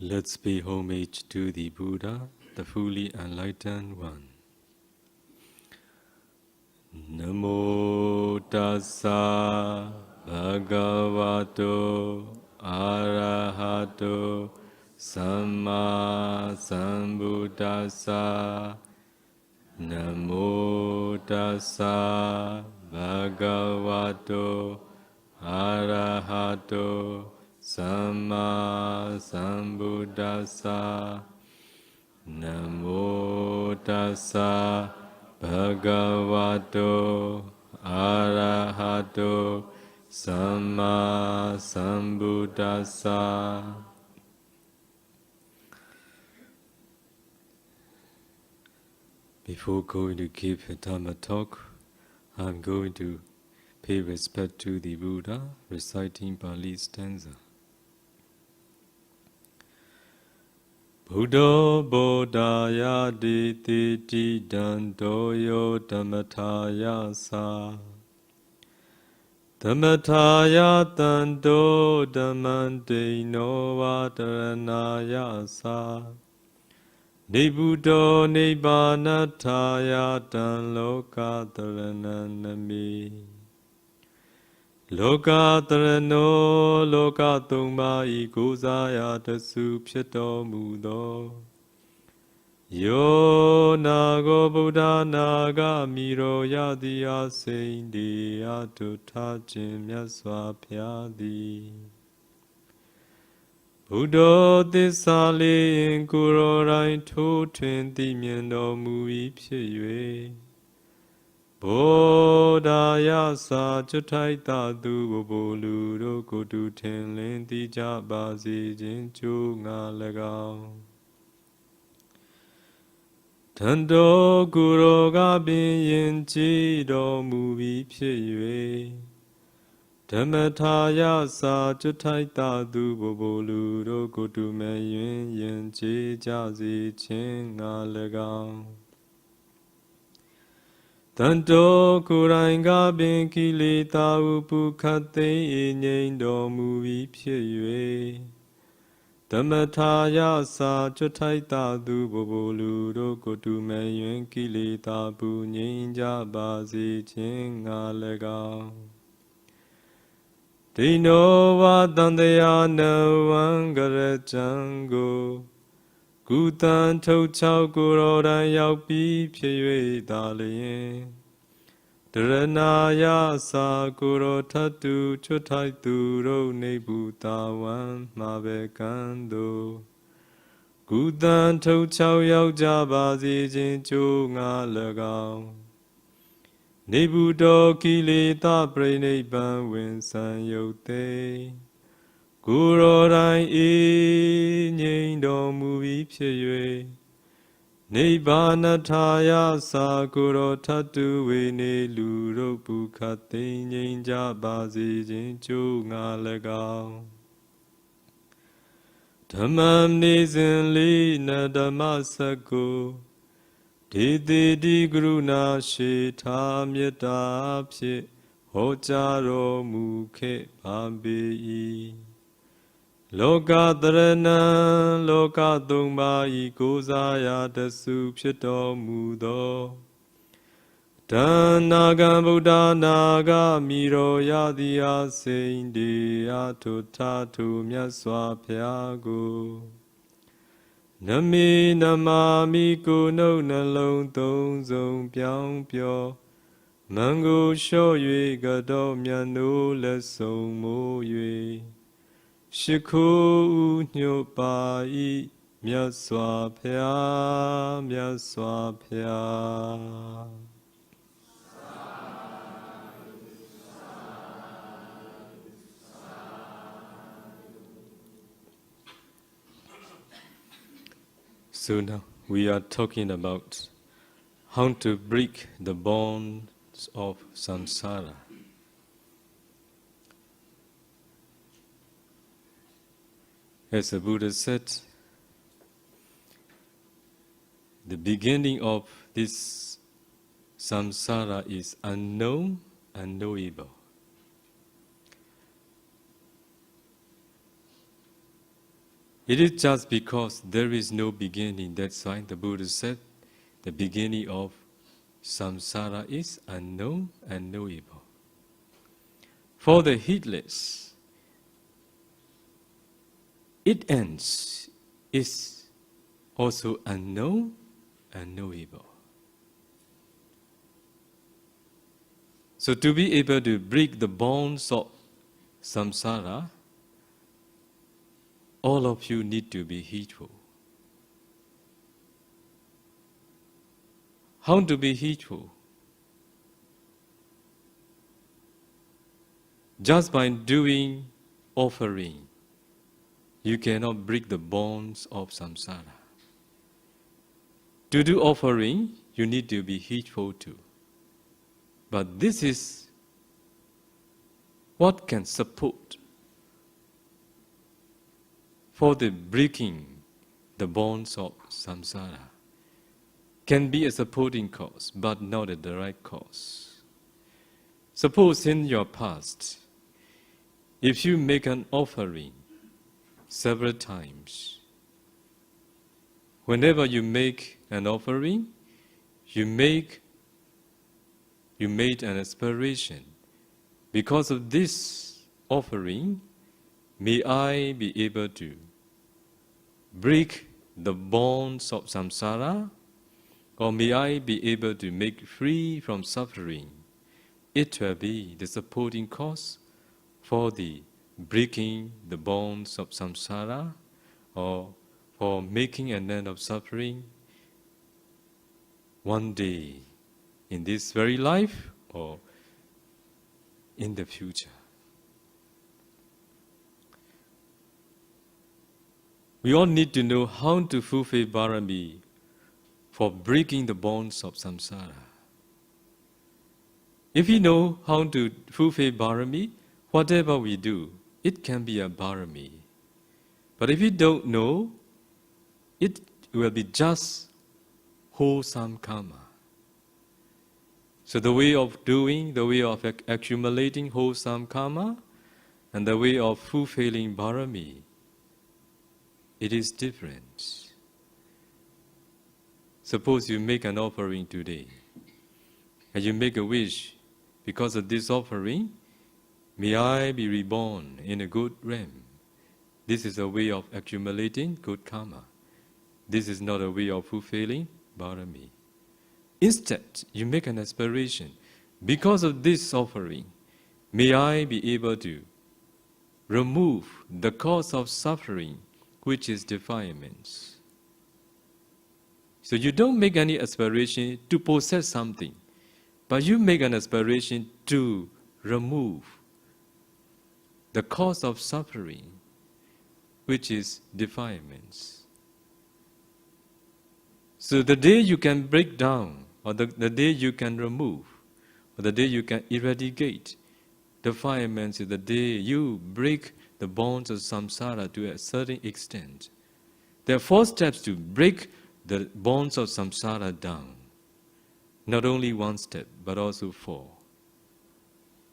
Let's pay homage to the Buddha, the fully enlightened one. Namo tassa bhagavato arahato samma sambuddhassa. Namo tassa bhagavato arahato samma sambuddhassa. Namo tassa bhagavato arahato samma sambuddhassa. Before going to give a Dhamma talk, I'm going to pay respect to the Buddha, reciting Pali stanza. Buddha bodhaya diti dandoyo dhammataya sa. Dhammataya dando dhammante no vadaranaya sa. Nibuddho nibbanataya dan loka dharananami. Loka dharano loka thumma ikosaya tasu phito mudo. Yo nago Buddha naga miro yadi asindi atutta chin myaswa phayadi. Buddha thissa le kuro rain tho twin ti myin tormu wi phit yue. Bodhaya sa chuthai tatu bobolu ro kotu thin lin ti ja ba si chin chu nga lagaw. Thando kuro ga bin yin chi tormu wi phit yue. Dhammataya sa chuthai tatu bobolu ro kotu me yun yin chi ja si chin nga lagaw. Tanto Kurainga bin kilita upukate nyin tormu wi phit yue. Dhammataya sa chuthai tatu bobolu ro kotu me yun kilita pu nyin ja ba si chin nga lagaw. Dino va dandaya no vangarachango. Kutan thâu chao kuro ran yauk pi phit yue da lien. Dharanaya sa kuro thatu chuthai tu ro ne bhutawan ma be kando. Kutan thâu chao yauk ja ba si chin chu nga lagaw. Nibuddho kileta pranibban win san yuk te. Kuro rai nyin tormu wi phit yue. Nibbanataya sa kuro thatu we ne lu ro bhukhate nyin ja ba si chin chu nga lagaw. Dhammam ni sin li na dhamma sakko. Diti di karuna shi tha metta phit ho cha tormu khet ba pe. Loka dharanam loka thumma ikosaya tasu phito mudo. Dhannaga Buddha naga miro yadi asindi atutta tu myaswa phyago. Nami namami kuno nalong thong song pyang pyo. Mango sho yue gado myan no let song mo yue. Shikho nyo pa i myaswa phya myaswa phya. So now we are talking about how to break the bonds of samsara. As the Buddha said, the beginning of this samsara is unknown, unknowable. It is just because there is no beginning. That's why the Buddha said the beginning of samsara is unknown and knowable. For the heedless, its ends is also unknown and knowable. So to be able to break the bonds of samsara, all of you need to be heedful. How to be heedful? Just by doing offering, you cannot break the bonds of samsara. To do offering, you need to be heedful too. But this is what can support for the breaking the bonds of samsara. Can be a supporting cause, but not a direct cause. Suppose in your past, if you make an offering several times, whenever you make an offering, you made an aspiration. Because of this offering, may I be able to break the bonds of samsara, or may I be able to make free from suffering. It will be the supporting cause for the breaking the bonds of samsara, or for making an end of suffering one day in this very life or in the future. We all need to know how to fulfill parami for breaking the bonds of samsara. If we know how to fulfill parami, whatever we do, it can be a parami. But if we don't know, it will be just wholesome karma. So the way of doing, the way of accumulating wholesome karma, and the way of fulfilling parami, it is different. Suppose you make an offering today, and you make a wish, because of this offering, may I be reborn in a good realm. This is a way of accumulating good karma. This is not a way of fulfilling parami. Instead, you make an aspiration. Because of this offering, may I be able to remove the cause of suffering, which is defilements. So you don't make any aspiration to possess something, but you make an aspiration to remove the cause of suffering, which is defilements. So the day you can break down, or the day you can remove, or the day you can eradicate defilements is the day you break the bonds of samsara to a certain extent. There are 4 steps to break the bonds of samsara down. Not only 1 step, but also 4.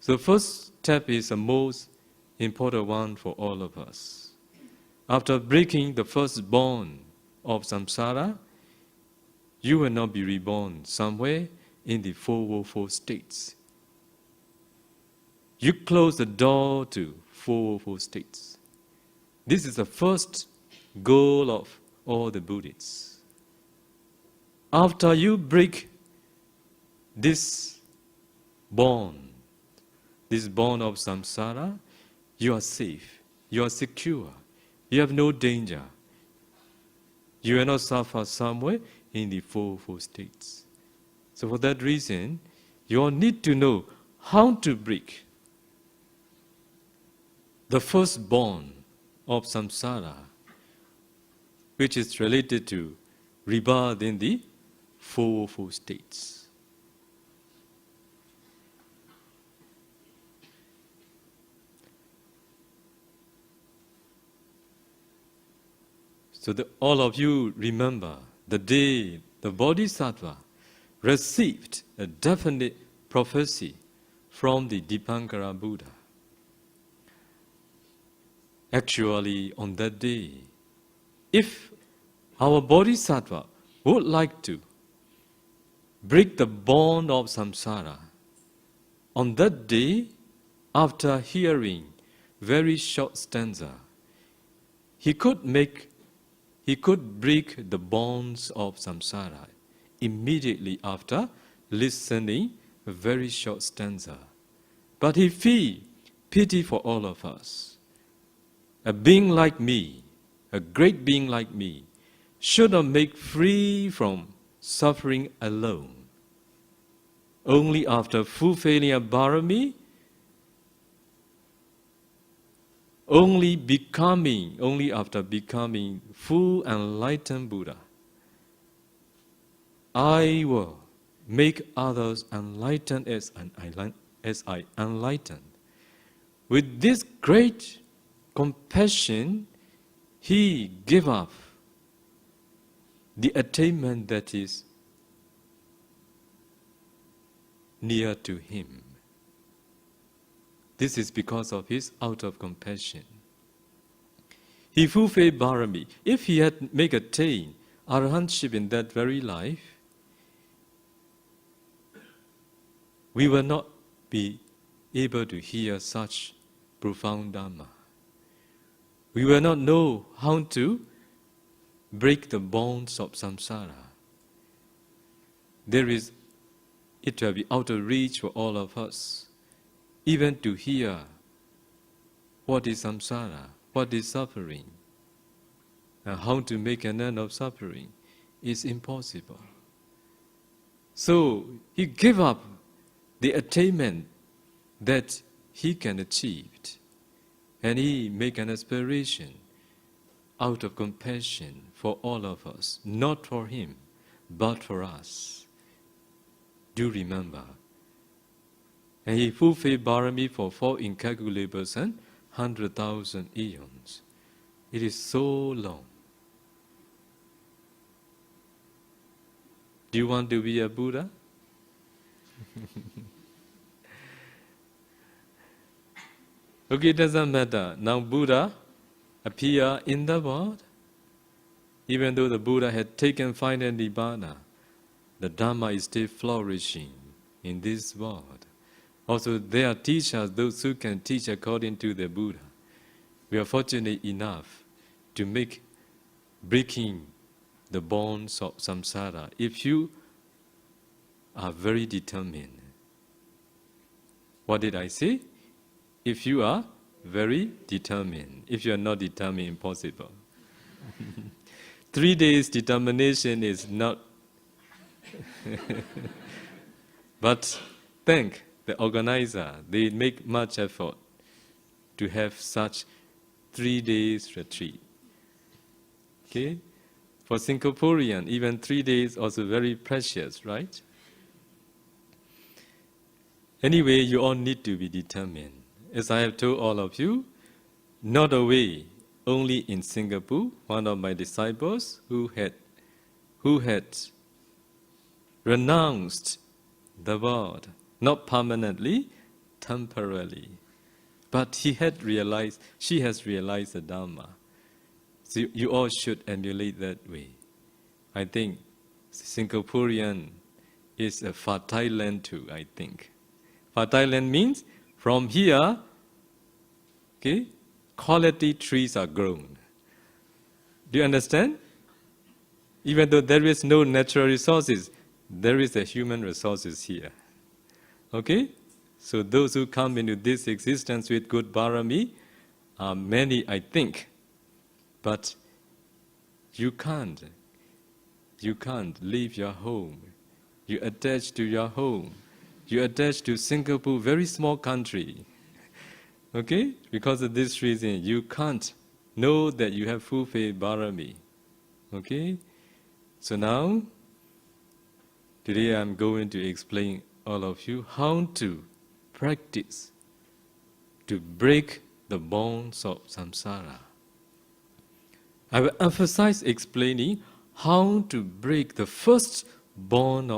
So first step is the most important one for all of us. After breaking the first bond of samsara, you will not be reborn somewhere in the 404 states. You close the door to 404 states. This is the first goal of all the Buddhists. After you break this bond of samsara, you are safe, you are secure, you have no danger. You will not suffer somewhere in the 404 states. So for that reason, you all need to know how to break the first bond of samsara, which is related to rebirth in the 404 states. So all of you remember the day the Bodhisattva received a definite prophecy from the Dipankara Buddha. Actually, on that day, if our Bodhisattva would like to break the bond of samsara, on that day, after hearing very short stanza, he could break the bonds of samsara immediately after listening a very short stanza. But he feel pity for all of us. A being like me, a great being like me, should not make free from suffering alone. Only after fulfilling a barami, only after becoming full enlightened Buddha, I will make others enlightened as I enlightened. With this great compassion, he gave up the attainment that is near to him. This is because of his out of compassion. He fulfilled barami. If he had make attain arahantship in that very life, we will not be able to hear such profound Dhamma. We will not know how to break the bonds of samsara. It will be out of reach for all of us, even to hear what is samsara, what is suffering, and how to make an end of suffering is impossible. So he gave up the attainment that he can achieve, and he make an aspiration out of compassion for all of us, not for him, but for us. Do remember. And he fulfilled barami for 4 incalculable and 100,000 eons. It is so long. Do you want to be a Buddha? Okay, it doesn't matter. Now Buddha appear in the world. Even though the Buddha had taken final nibbana, the Dhamma is still flourishing in this world. Also, there are teachers, those who can teach according to the Buddha. We are fortunate enough to make breaking the bonds of samsara if you are very determined. What did I say? If you are very determined. If you are not determined, impossible. 3 days determination is not. But thank the organizer, they make much effort to have such 3 days retreat. Okay? For Singaporean, even 3 days also very precious, right? Anyway, you all need to be determined. As I have told all of you, not away, only in Singapore, one of my disciples who had renounced the world, not permanently, temporarily. But she has realized the Dhamma. So you all should emulate that way. I think Singaporean is a fertile land too, I think. Fertile land means from here, okay, quality trees are grown. Do you understand? Even though there is no natural resources, there is a human resources here. Okay? So those who come into this existence with good barami are many, I think. But you can't leave your home. You attach to your home. You attach to Singapore, very small country. Okay? Because of this reason, you can't know that you have fulfilled barami. Okay? So now, today I'm going to explain all of you how to practice to break the bonds of samsara. I will emphasize explaining how to break the first bond of